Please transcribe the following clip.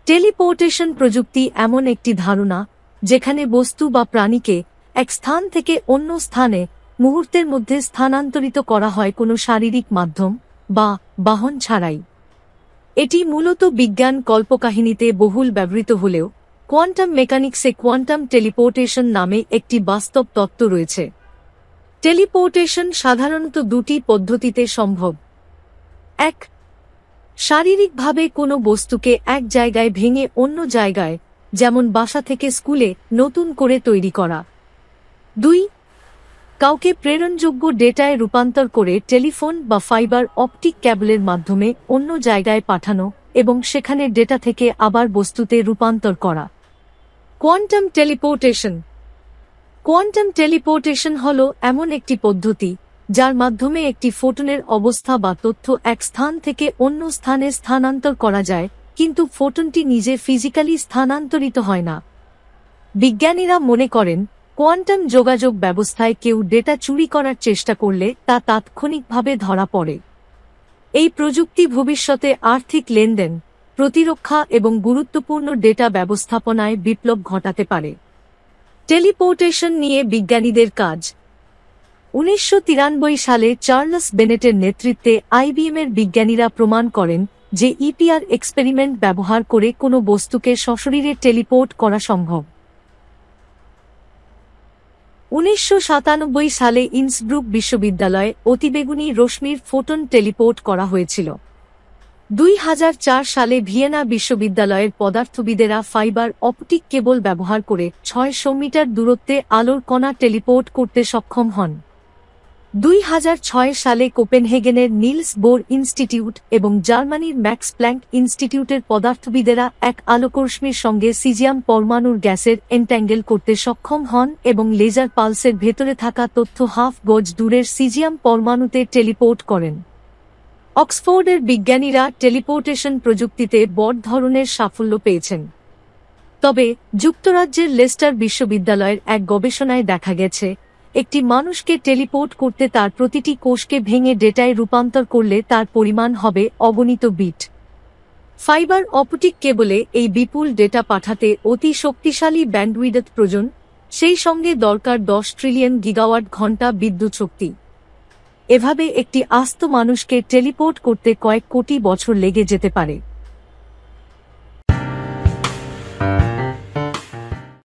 Teleportation প্রযুক্তি এমন একটি ধারণা যেখানে বস্তু বা প্রাণীকে এক স্থান থেকে অন্য স্থানে মুহূর্তের মধ্যে স্থানান্তরিত করা হয় কোনো শারীরিক মাধ্যম বা বাহন ছাড়াই। এটি মূলত বিজ্ঞান কল্পকাহিনীতে বহুল ব্যবহৃত হলেও কোয়ান্টাম মেকানিক্সে কোয়ান্টাম টেলিপোর্টেশন নামে একটি বাস্তব তত্ত্ব রয়েছে। টেলিপোর্টেশন সাধারণত দুটি পদ্ধতিতে সম্ভব। ১. শারীরিকভাবে কোনো বস্তুকে এক জায়গায় ভেঙে অন্য জায়গায়, যেমন বাসা থেকে স্কুলে, নতুন করে তৈরি করা। ২. কাউকে প্রেরণযোগ্য ডেটায় রূপান্তর করে টেলিফোন বা ফাইবার অপটিক ক্যাবলের মাধ্যমে অন্য জায়গায় পাঠানো এবং সেখানে ডেটা থেকে আবার বস্তুতে রূপান্তর করা। Quantum teleportation. কোয়ান্টাম টেলিপোর্টেশন হল এমন একটি পদ্ধতি যার মাধ্যমে একটি ফোটনের অবস্থা বা তথ্য এক স্থান থেকে অন্য স্থানে স্থানান্তর করা যায়, কিন্তু ফোটনটি নিজে ফিজিক্যালি স্থানান্তরিত হয় না। বিজ্ঞানীরা মনে করেন, কোয়ান্টাম যোগাযোগ ব্যবস্থায় কেউ ডেটা চুরি করার চেষ্টা করলে তা তাৎক্ষণিকভাবে ধরা পড়ে। এই প্রযুক্তি ভবিষ্যতে আর্থিক লেনদেন, প্রতিরক্ষা এবং গুরুত্বপূর্ণ ডেটা ব্যবস্থাপনায় বিপ্লব ঘটাতে পারে। টেলিপোর্টেশন নিয়ে বিজ্ঞানীদের কাজ। 1993 সালে চার্লস বেনেটের নেতৃত্বে আইবিএমের বিজ্ঞানীরা প্রমাণ করেন যে ইপিআর এক্সপেরিমেন্ট ব্যবহার করে কোনো বস্তুকে সশরীরে টেলিপোর্ট করা সম্ভব। 1997 সালে ইন্সব্রুক বিশ্ববিদ্যালয়ে অতিবেগুনি রশ্মির ফোটন টেলিপোর্ট করা হয়েছিল। 2004 সালে ভিয়েনা বিশ্ববিদ্যালয়ের পদার্থবিদেরা ফাইবার অপটিক কেবল ব্যবহার করে 600 মিটার দূরত্বে আলোর কণা টেলিপোর্ট করতে সক্ষম হন। 2006 সালে কোপেনহেগেনের নিলস বোর ইনস্টিটিউট এবং জার্মানির ম্যাক্স প্ল্যাঙ্ক ইনস্টিটিউটের পদার্থবিদেরা এক আলোকরশ্মির সঙ্গে সিজিয়াম পরমাণুর গ্যাসের এনট্যাঙ্গেল করতে সক্ষম হন এবং লেজার পালসের ভেতরে থাকা তথ্য হাফ গজ দূরের সিজিয়াম পরমাণুতে টেলিপোর্ট করেন। অক্সফোর্ডের বিজ্ঞানীরা টেলিপোর্টেশন প্রযুক্তিতে বড় ধরনের সাফল্য পেয়েছেন। তবে যুক্তরাজ্যের লেস্টার বিশ্ববিদ্যালয়ের এক গবেষণায় দেখা গেছে, একটি মানুষকে টেলিপোর্ট করতে তার প্রতিটি কোষকে ভেঙে ডেটায় রূপান্তর করলে তার পরিমাণ হবে অগণিত বিট। ফাইবার অপটিক কেবলে এই বিপুল ডেটা পাঠাতে অতি শক্তিশালী ব্যান্ডউইডথ প্রয়োজন, সেই সঙ্গে দরকার 10 ট্রিলিয়ন গিগাওয়াট ঘণ্টা বিদ্যুৎ শক্তি। এভাবে একটি আস্ত মানুষকে টেলিপোর্ট করতে কয়েক কোটি বছর লেগে যেতে পারে।